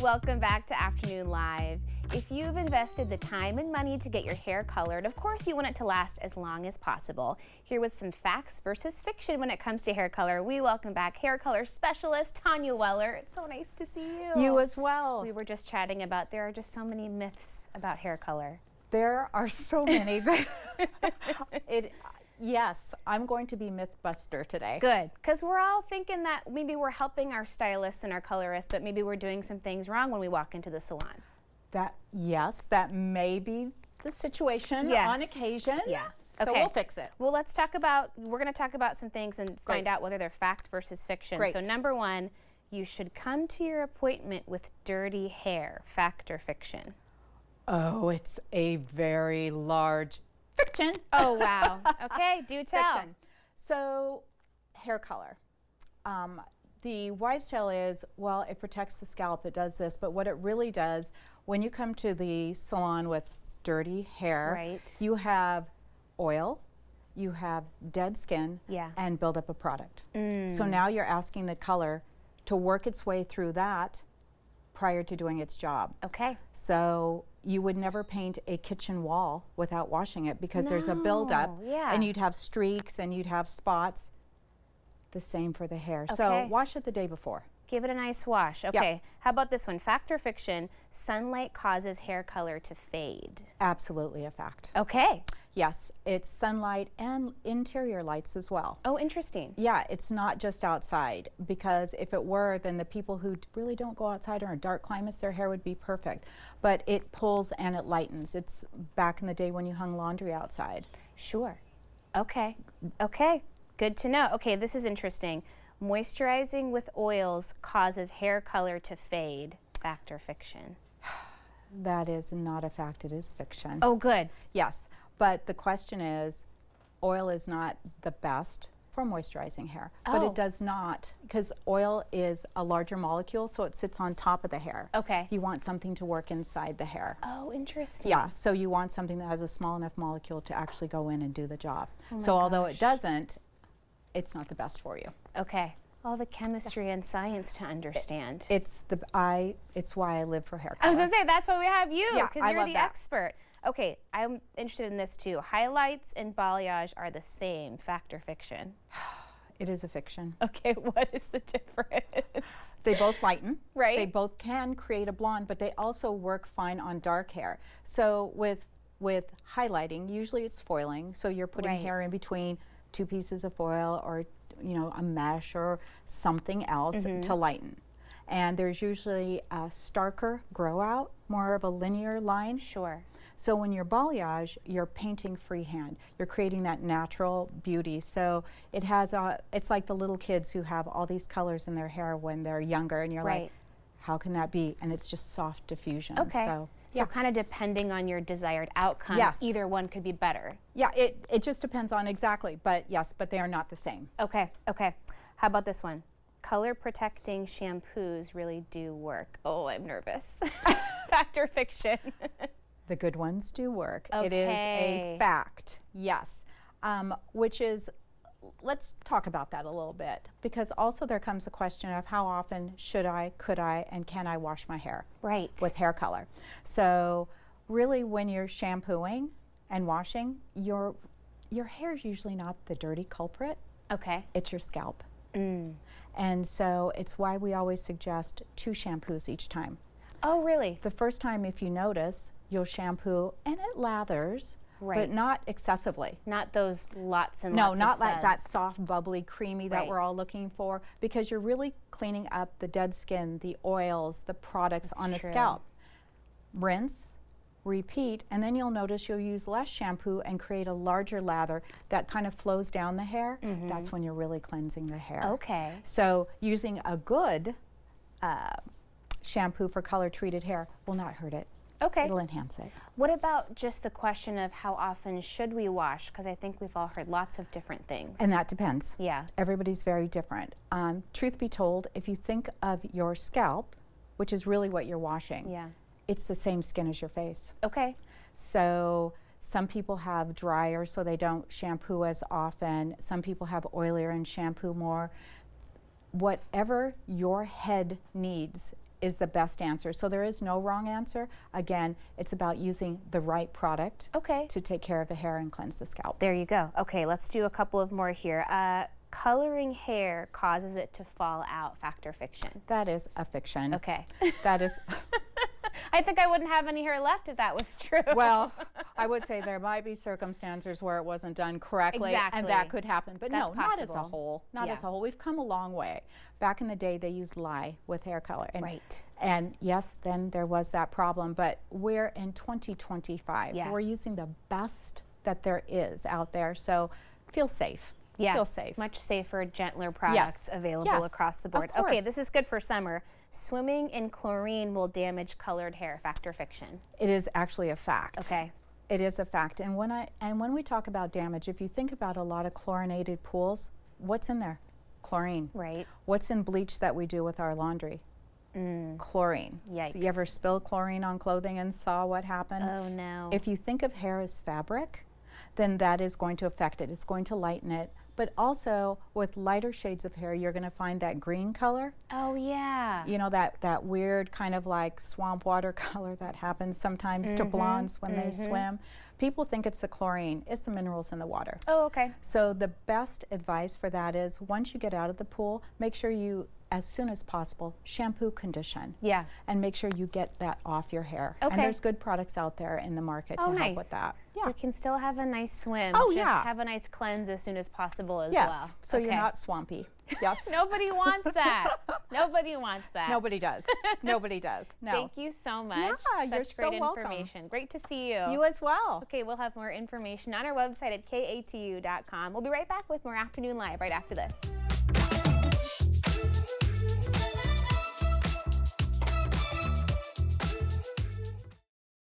Welcome back to Afternoon Live. If you've invested the time and money to get your hair colored, of course you want it to last as long as possible. Here with some facts versus fiction when it comes to hair color, we welcome back hair color specialist Tanja Weller. It's so nice to see you. You as well. We were just chatting about there are just so many myths about hair color. There are so many. Yes, I'm going to be Mythbuster today. Good, because we're all thinking that maybe we're helping our stylists and our colorists, but maybe we're doing some things wrong when we walk into the salon. Yes, that may be the situation on occasion. Yeah. So Okay. we'll fix it. Well, we're going to talk about some things and find out whether they're fact versus fiction. Great. So number one, you should come to your appointment with dirty hair. Fact or fiction? Oh, it's a very large fiction. Oh, wow. Okay, do tell. Fiction. So, hair color. The wives' tale is, well, it protects the scalp, it does this, but what it really does, when you come to the salon with dirty hair, Right. you have oil, you have dead skin, Yeah. and build up a product. So now you're asking the color to work its way through that prior to doing its job. Okay. So you would never paint a kitchen wall without washing it because there's a buildup, yeah. and you'd have streaks and you'd have spots. The same for the hair. Okay. So wash it the day before. Give it a nice wash. Okay. How about this one? Fact or fiction? Sunlight causes hair color to fade. Absolutely a fact. Okay. Yes, it's sunlight and interior lights as well. Oh, interesting. Yeah, it's not just outside, because if it were, then the people who really don't go outside or in dark climates, their hair would be perfect. But it pulls and it lightens. It's back in the day when you hung laundry outside. Sure. Okay. Okay. Good to know. Okay, this is interesting. Moisturizing with oils causes hair color to fade. Fact or fiction? That is not a fact, it is fiction. Oh, good. Yes, but the question is, oil is not the best for moisturizing hair, but Oh. it does not, because oil is a larger molecule, so it sits on top of the hair. Okay. You want something to work inside the hair. Oh, interesting. Yeah, so you want something that has a small enough molecule to actually go in and do the job. Oh my So although gosh. it doesn't, it's not the best for you. Okay. All the chemistry and science to understand. It's why I live for hair I was color. gonna say, that's why we have you, Yeah, because I you're love the that. expert. Okay, I'm interested in this too. Highlights and balayage are the same. Fact or fiction? It is a fiction. Okay, what is the difference? They both lighten. Right. They both can create a blonde, but they also work fine on dark hair. So with highlighting, usually it's foiling. So you're putting Right. hair in between two pieces of foil, or a mesh or something else to lighten. And there's usually a starker grow out, more of a linear line. Sure. So when you're balayage, you're painting freehand. You're creating that natural beauty. So it has it's like the little kids who have all these colors in their hair when they're younger, and you're Right. like, how can that be? And it's just soft diffusion. Okay. So So kind of depending on your desired outcome, Yes. either one could be better. yeah, it just depends on exactly. But yes, but they are not the same. Okay, okay. How about this one? Color protecting shampoos really do work. Oh, I'm nervous. Fact or fiction? The good ones do work. It is Okay. a fact, yes. Which is, let's talk about that a little bit, because also there comes a question of how often should I, could I, and can I wash my hair Right. with hair color. So really, when you're shampooing and washing, your hair is usually not the dirty culprit, Okay. it's your scalp. And so it's why we always suggest 2 shampoos each time. Oh, really? The first time, if you notice, you'll shampoo and it lathers, Right. but not excessively. Not those lots and No, lots not of like that suds. soft, bubbly, creamy that Right. we're all looking for, because you're really cleaning up the dead skin, the oils, the products That's on the true. scalp. Rinse, repeat, and then you'll notice you'll use less shampoo and create a larger lather that kind of flows down the hair. That's when you're really cleansing the hair. Okay. So using a good shampoo for color treated hair will not hurt it. Okay. It'll enhance it. What about just the question of how often should we wash? Because I think we've all heard lots of different things. And that depends. Yeah. Everybody's very different. Truth be told, if you think of your scalp, which is really what you're washing, Yeah. it's the same skin as your face. Okay. So some people have drier, so they don't shampoo as often. Some people have oilier and shampoo more. Whatever your head needs is the best answer. So there is no wrong answer. Again, it's about using the right product Okay. to take care of the hair and cleanse the scalp. There you go. Okay, let's do a couple of more here. Coloring hair causes it to fall out, fact or fiction? That is a fiction. Okay. That is, I think I wouldn't have any hair left if that was true. well, I would say there might be circumstances where it wasn't done correctly, Exactly. and that could happen. But That's no, not as a possible. whole. Not Yeah. as a whole. We've come a long way. Back in the day, they used lye with hair color. And, Right. And yes, then there was that problem. But we're in 2025. Yeah. We're using the best that there is out there. So feel safe. Yeah, Feel safe. much safer, gentler products available Yes, across the of board. Okay, course. this is good for summer. Swimming in chlorine will damage colored hair, fact or fiction? It is actually a fact. Okay. It is a fact. And when we talk about damage, if you think about a lot of chlorinated pools, what's in there? Chlorine. Right. What's in bleach that we do with our laundry? Chlorine. So you ever Yikes. spill chlorine on clothing and saw what happened? Oh no. If you think of hair as fabric, then that is going to affect it. It's going to lighten it. But also with lighter shades of hair, you're going to find that green color. Oh yeah. You know, that weird kind of like swamp water color that happens sometimes to blondes when they swim. People think it's the chlorine. It's the minerals in the water. Oh, okay. So the best advice for that is once you get out of the pool, make sure you, as soon as possible, shampoo, condition. Yeah. And make sure you get that off your hair. Okay. And there's good products out there in the market to Oh, help nice. with that. Yeah. You can still have a nice swim. Oh, Just yeah. have a nice cleanse as soon as possible as Yes. well. So you're Okay. not swampy. Yes. Nobody wants that. Nobody wants that. Nobody does. Nobody does. No. Thank you so much. Yeah, Such you're great so welcome. information. Great to see you. You as well. Okay, we'll have more information on our website at katu.com. We'll be right back with more Afternoon Live right after this.